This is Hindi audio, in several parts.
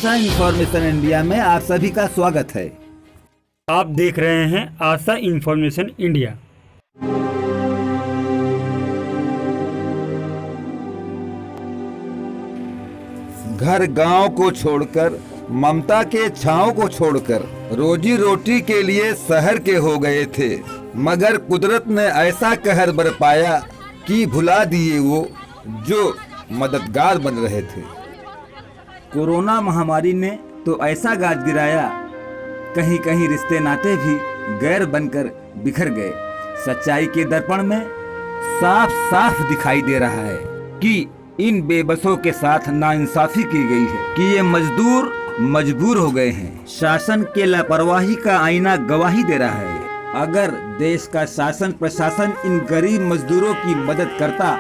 आशा इन्फॉर्मेशन इंडिया में आप सभी का स्वागत है। आप देख रहे हैं आशा इन्फॉर्मेशन इंडिया। घर गांव को छोड़कर, ममता के छांव को छोड़कर रोजी रोटी के लिए शहर के हो गए थे, मगर कुदरत ने ऐसा कहर बरपाया कि भुला दिए वो जो मददगार बन रहे थे। कोरोना महामारी ने तो ऐसा गाज गिराया, कहीं कहीं रिश्ते नाते भी गैर बनकर बिखर गए। सच्चाई के दर्पण में साफ साफ दिखाई दे रहा है कि इन बेबसों के साथ नाइंसाफी की गई है कि ये मजदूर मजबूर हो गए हैं। शासन के लापरवाही का आईना गवाही दे रहा है। अगर देश का शासन प्रशासन इन गरीब मजदूरों की मदद करता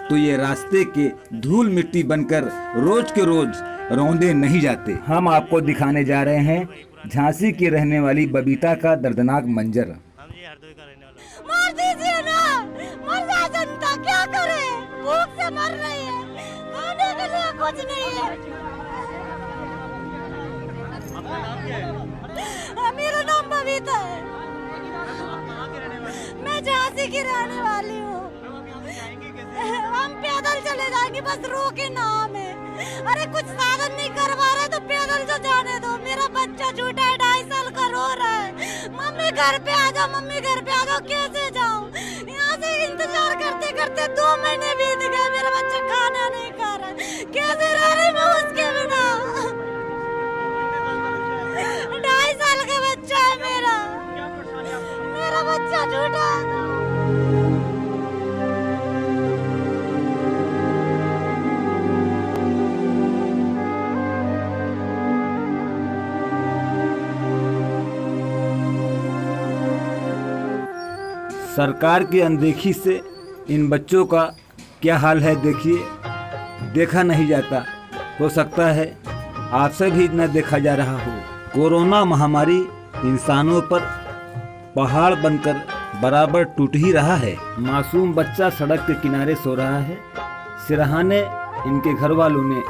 तो ये रास्ते के धूल मिट्टी बनकर रोज के रोज रौंदे नहीं जाते। हम आपको दिखाने जा रहे हैं झांसी की रहने वाली बबीता का दर्दनाक मंजर। मार दीजिए ना, मर जाए जनता, क्या करे, भूख से मर रही है, खाने के लिए कुछ नहीं है। मेरा नाम बबीता है, मैं झांसी की रहने वाली हूँ। हम पैदल चले जाएंगे, बस रोके ना हमें। अरे कुछ साधन नहीं करवा रहे तो पैदल तो जाने दो। मेरा बच्चा छोटा है, 2.5 साल का, रो रहा है, मम्मी घर पे आ जाओ, मम्मी घर पे आ जाओ। कैसे जाऊं? यहाँ से इंतजार करते करते 2 महीने बीत गए, मेरा बच्चा खाना नहीं खा रहा। कैसे रह रही मैं उसके बिना? 2.5 साल का बच्चा है मेरा बच्चा छोटा है। सरकार की अनदेखी से इन बच्चों का क्या हाल है देखिए, देखा नहीं जाता। हो सकता है आपसे भी न देखा जा रहा हो। कोरोना महामारी इंसानों पर पहाड़ बनकर बराबर टूट ही रहा है। मासूम बच्चा सड़क के किनारे सो रहा है, सिरहाने इनके घर वालों ने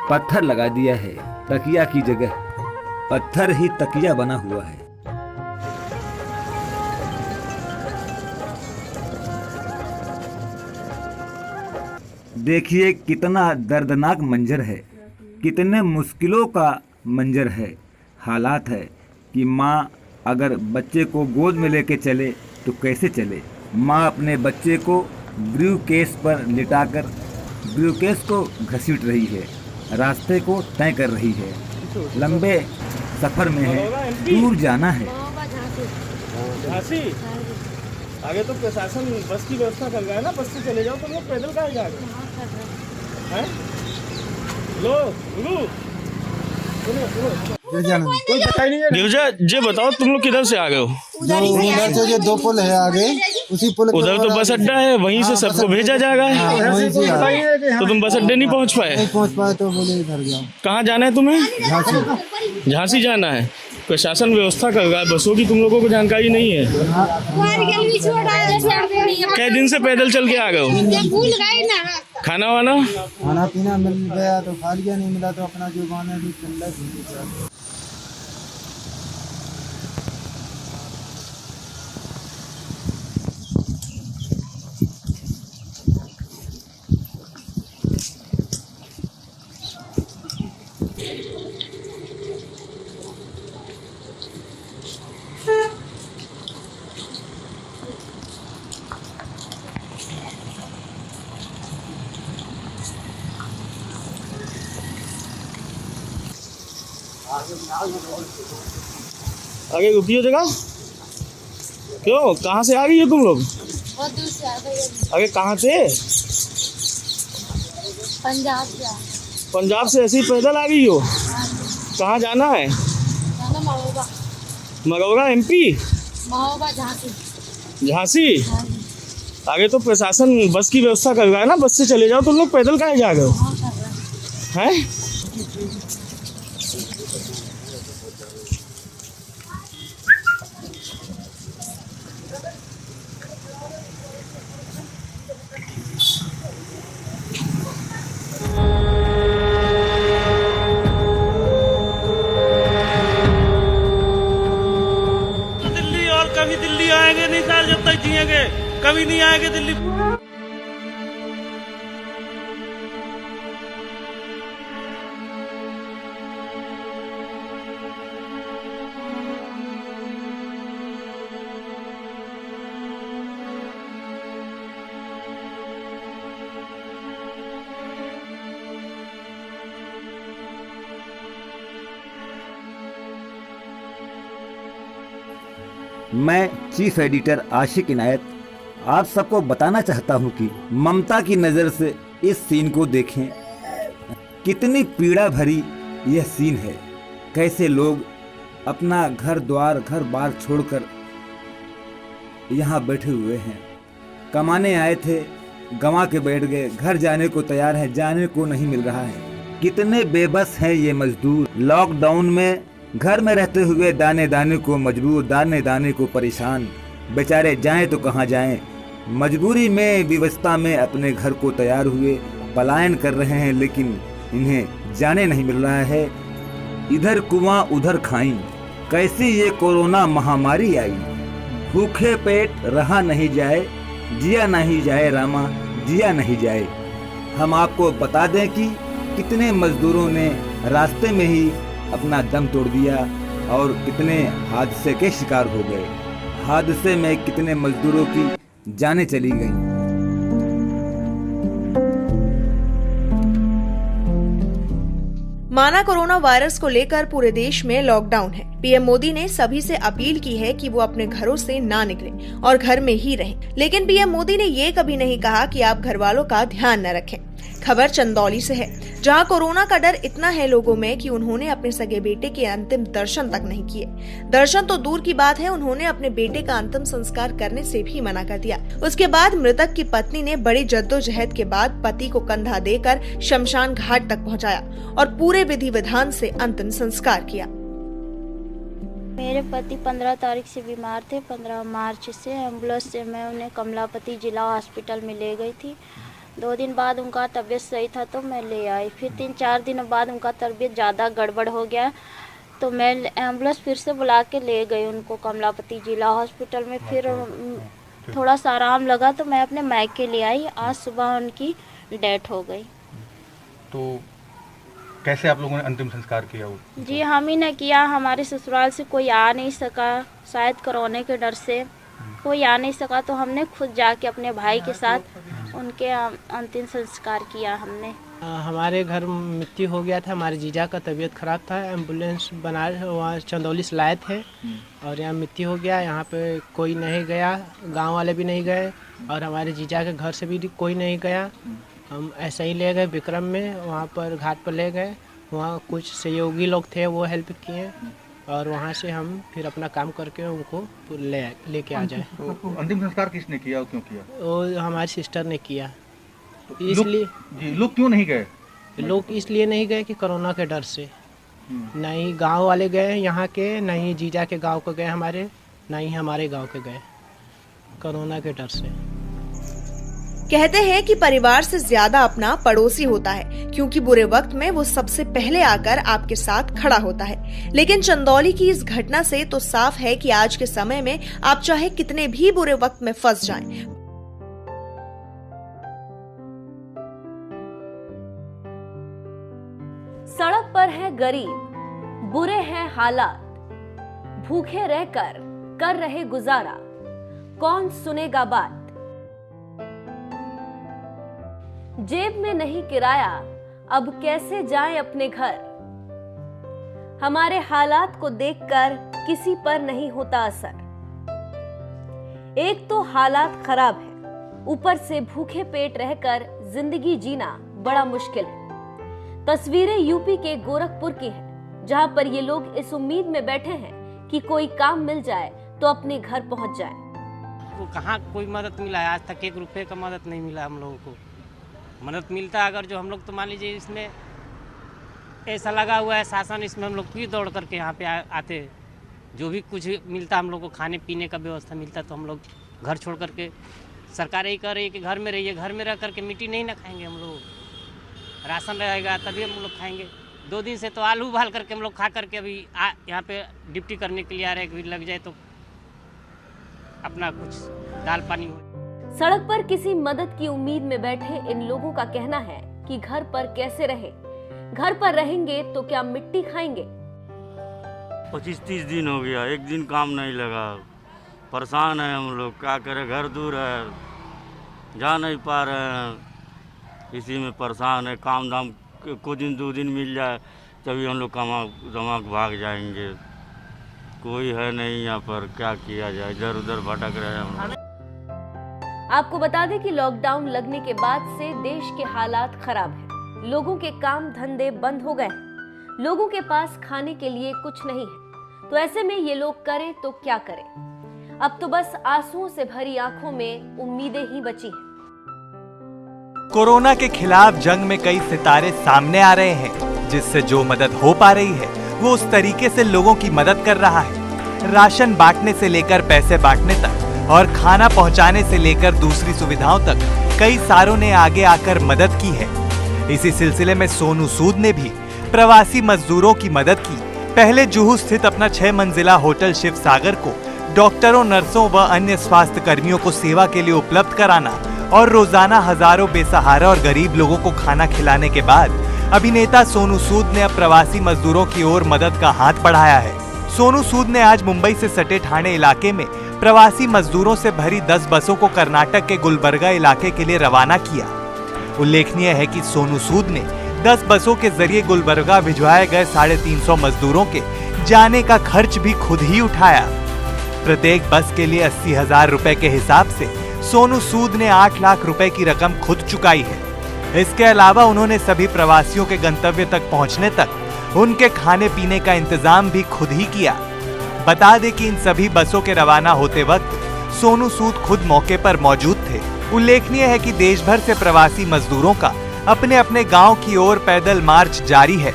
पत्थर लगा दिया है। तकिया की जगह पत्थर ही तकिया बना हुआ है। देखिए कितना दर्दनाक मंजर है, कितने मुश्किलों का मंजर है। हालात है कि माँ अगर बच्चे को गोद में लेके चले तो कैसे चले। माँ अपने बच्चे को ब्रीफकेस पर लिटाकर ब्रीफकेस को घसीट रही है, रास्ते को तय कर रही है। लंबे सफ़र में है, दूर जाना है। झांसी आगे तो प्रशासन बस की व्यवस्था कर गया ना, बस से चले जाओ। तुम लोग पैदल कहाँ जा रहे हैं? लो गिरजा जी बताओ, तुम लोग किधर से आ गए हो? उधर से जो 2 पुल है आगे, उसी पुल उधर तो बस अड्डा है, वहीं से सबको भेजा जाएगा। तो तुम बस अड्डे नहीं पहुंच पाए? नहीं पहुंच पाए तो बोले इधर जाओ। कहाँ जाना है तुम्हें? झांसी जाना है। प्रशासन व्यवस्था कर रहा है बसों की, तुम लोगों को जानकारी नहीं है? कई दिन से पैदल चल के आ गए हो? खाना पीना मिल गया तो खा लिया, नहीं मिला तो अपना जो गाना भी चल रहा है। आगे रुकिए जगह। क्यों, कहाँ से आ गई है तुम लोग? बहुत दूर से आ गई। आगे कहाँ से? पंजाब से। पंजाब से ऐसे ही पैदल आ गई हो? कहाँ जाना है? मगौरा MP? झांसी। आगे तो प्रशासन बस की व्यवस्था कर रहा है ना, बस से चले जाओ। तुम लोग पैदल कहाँ जा रहे हो? हैं? कभी दिल्ली आएंगे नहीं सर, जब तक जिएंगे कभी नहीं आएंगे दिल्ली। मैं चीफ एडिटर आशिक इनायत आप सबको बताना चाहता हूं कि ममता की नज़र से इस सीन को देखें। कितनी पीड़ा भरी यह सीन है। कैसे लोग अपना घर द्वार घर बार छोड़कर यहाँ बैठे हुए हैं। कमाने आए थे, गंवा के बैठ गए, घर जाने को तैयार है, जाने को नहीं मिल रहा है। कितने बेबस हैं ये मजदूर। लॉकडाउन में घर में रहते हुए दाने दाने को मजबूर, दाने दाने को परेशान, बेचारे जाएं तो कहाँ जाएं। मजबूरी में विवशता में अपने घर को तैयार हुए पलायन कर रहे हैं, लेकिन इन्हें जाने नहीं मिल रहा है। इधर कुआं उधर खाई, कैसी ये कोरोना महामारी आई। भूखे पेट रहा नहीं जाए, जिया नहीं जाए रामा, जिया नहीं जाए। हम आपको बता दें कि कितने मजदूरों ने रास्ते में ही अपना दम तोड़ दिया और कितने हादसे के शिकार हो गए। हादसे में कितने मजदूरों की जानें चली गईं। माना कोरोना वायरस को लेकर पूरे देश में लॉकडाउन है। पीएम मोदी ने सभी से अपील की है कि वो अपने घरों से ना निकलें और घर में ही रहें। लेकिन पीएम मोदी ने ये कभी नहीं कहा कि आप घर वालों का ध्यान न रखें। खबर चंदौली से है, जहां कोरोना का डर इतना है लोगों में कि उन्होंने अपने सगे बेटे के अंतिम दर्शन तक नहीं किए। दर्शन तो दूर की बात है, उन्होंने अपने बेटे का अंतिम संस्कार करने से भी मना कर दिया। उसके बाद मृतक की पत्नी ने बड़ी जद्दोजहद के बाद पति को कंधा देकर शमशान घाट तक पहुंचाया और पूरे विधि विधान से अंतिम संस्कार किया। मेरे पति 15 तारीख से बीमार थे। 15 मार्च से एम्बुलेंस से मैं उन्हें कमलापति जिला हॉस्पिटल में ले गई थी। 2 दिन बाद उनका तबीयत सही था तो मैं ले आई। फिर 3-4 दिनों बाद उनका तबीयत ज़्यादा गड़बड़ हो गया तो मैं एम्बुलेंस फिर से बुला के ले गई उनको कमलापति जिला हॉस्पिटल में। फिर थोड़ा सा आराम लगा तो मैं अपने मायके ले आई। आज सुबह उनकी डेथ हो गई। तो कैसे आप लोगों ने अंतिम संस्कार किया? वो जी हम ही ने किया। हमारे ससुराल से कोई आ नहीं सका, शायद कोरोना के डर से कोई आ नहीं सका, तो हमने खुद जाके अपने भाई के साथ उनके अंतिम संस्कार किया हमने। हमारे घर मृत्यु हो गया था। हमारे जीजा का तबीयत खराब था, एम्बुलेंस बना वहाँ चंदौली से लाए थे और यहाँ मृत्यु हो गया। यहाँ पे कोई नहीं गया, गांव वाले भी नहीं गए और हमारे जीजा के घर से भी कोई नहीं गया। हम ऐसे ही ले गए विक्रम में, वहाँ पर घाट पर ले गए। वहाँ कुछ सहयोगी लोग थे, वो हेल्प किए और वहाँ से हम फिर अपना काम करके उनको लेके आ जाए। तो अंतिम संस्कार किसने किया और क्यों किया? वो हमारी सिस्टर ने किया। इसलिए लोग क्यों नहीं गए? लोग इसलिए नहीं गए कि कोरोना के डर से। नहीं गांव वाले गए यहाँ के, नहीं जीजा के गांव को गए हमारे, नहीं हमारे गांव के गए, कोरोना के डर से। कहते हैं कि परिवार से ज्यादा अपना पड़ोसी होता है, क्योंकि बुरे वक्त में वो सबसे पहले आकर आपके साथ खड़ा होता है। लेकिन चंदौली की इस घटना से तो साफ है कि आज के समय में आप चाहे कितने भी बुरे वक्त में फंस जाएं, सड़क पर है गरीब, बुरे हैं हालात, भूखे रहकर कर रहे गुजारा, कौन सुनेगा बात। जेब में नहीं किराया, अब कैसे जाएं अपने घर। हमारे हालात को देखकर किसी पर नहीं होता असर। एक तो हालात खराब है, ऊपर से भूखे पेट रहकर जिंदगी जीना बड़ा मुश्किल है। तस्वीरें यूपी के गोरखपुर की हैं, जहां पर ये लोग इस उम्मीद में बैठे हैं कि कोई काम मिल जाए तो अपने घर पहुंच जाए। वो कहाँ कोई मदद मिला है? आज तक 1 रुपए का मदद नहीं मिला हम लोगों को। मदद मिलता अगर जो हम लोग तो मान लीजिए इसमें ऐसा लगा हुआ है शासन, इसमें हम लोग क्यों दौड़ करके यहाँ पे आते। जो भी कुछ मिलता हम लोग को खाने पीने का व्यवस्था मिलता तो हम लोग घर छोड़ करके, सरकार यही कह रही है कि घर में रहिए, घर में रह करके मिट्टी नहीं ना खाएंगे हम लोग, राशन रहेगा तभी हम लोग खाएंगे। 2 दिन से तो आलू उबाल करके हम लोग खा करके अभी यहाँ पे ड्यूटी करने के लिए आ रहे हैं, लग जाए तो अपना कुछ दाल पानी हो। सड़क पर किसी मदद की उम्मीद में बैठे इन लोगों का कहना है कि घर पर कैसे रहे, घर पर रहेंगे तो क्या मिट्टी खाएंगे। 25-30 दिन हो गया, एक दिन काम नहीं लगा, परेशान है हम लोग, क्या करें, घर दूर है, जा नहीं पा रहे हैं, इसी में परेशान है। काम धाम कुछ दिन 2 दिन मिल जाए तभी हम लोग कमा भाग जाएंगे, कोई है नहीं यहाँ पर, क्या किया जाए, इधर उधर भटक रहे हैं हम लोग। आपको बता दें कि लॉकडाउन लगने के बाद से देश के हालात खराब हैं। लोगों के काम धंधे बंद हो गए, लोगों के पास खाने के लिए कुछ नहीं है, तो ऐसे में ये लोग करें तो क्या करें। अब तो बस आंसुओं से भरी आंखों में उम्मीदें ही बची हैं। कोरोना के खिलाफ जंग में कई सितारे सामने आ रहे हैं, जिससे जो मदद हो पा रही है वो उस तरीके से लोगों की मदद कर रहा है। राशन बांटने से लेकर पैसे बांटने तक और खाना पहुंचाने से लेकर दूसरी सुविधाओं तक कई सारों ने आगे आकर मदद की है। इसी सिलसिले में सोनू सूद ने भी प्रवासी मजदूरों की मदद की। पहले जुहू स्थित अपना 6 मंजिला होटल शिव सागर को डॉक्टरों, नर्सों व अन्य स्वास्थ्य कर्मियों को सेवा के लिए उपलब्ध कराना और रोजाना हजारों बेसहारा और गरीब लोगों को खाना खिलाने के बाद अभिनेता सोनू सूद ने अब प्रवासी मजदूरों की ओर मदद का हाथ बढ़ाया है। सोनू सूद ने आज मुंबई से सटे ठाणे इलाके में प्रवासी मजदूरों से भरी 10 बसों को कर्नाटक के गुलबर्गा इलाके के लिए रवाना किया। उल्लेखनीय है कि सोनू सूद ने 10 बसों के जरिए गुलबर्गा भिजवाए गए 350 मजदूरों के जाने का खर्च भी खुद ही उठाया। प्रत्येक बस के लिए 80,000 रुपए के हिसाब से सोनू सूद ने 8 लाख रुपए की रकम खुद चुकाई है। इसके अलावा उन्होंने सभी प्रवासियों के गंतव्य तक पहुंचने तक उनके खाने पीने का इंतजाम भी खुद ही किया। बता दें कि इन सभी बसों के रवाना होते वक्त सोनू सूद खुद मौके पर मौजूद थे। उल्लेखनीय है कि देश भर से प्रवासी मजदूरों का अपने अपने गांव की ओर पैदल मार्च जारी है।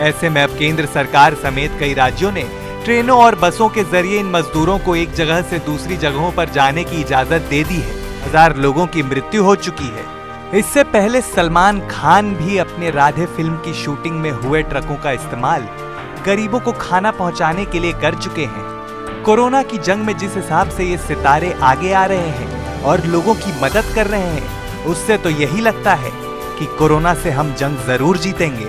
ऐसे में अब केंद्र सरकार समेत कई राज्यों ने ट्रेनों और बसों के जरिए इन मजदूरों को एक जगह से दूसरी जगहों पर जाने की इजाजत दे दी है। 1000 लोगों की मृत्यु हो चुकी है। इससे पहले सलमान खान भी अपने राधे फिल्म की शूटिंग में हुए ट्रकों का इस्तेमाल गरीबों को खाना पहुंचाने के लिए कर चुके हैं। कोरोना की जंग में जिस हिसाब से ये सितारे आगे आ रहे हैं और लोगों की मदद कर रहे हैं, उससे तो यही लगता है कि कोरोना से हम जंग जरूर जीतेंगे।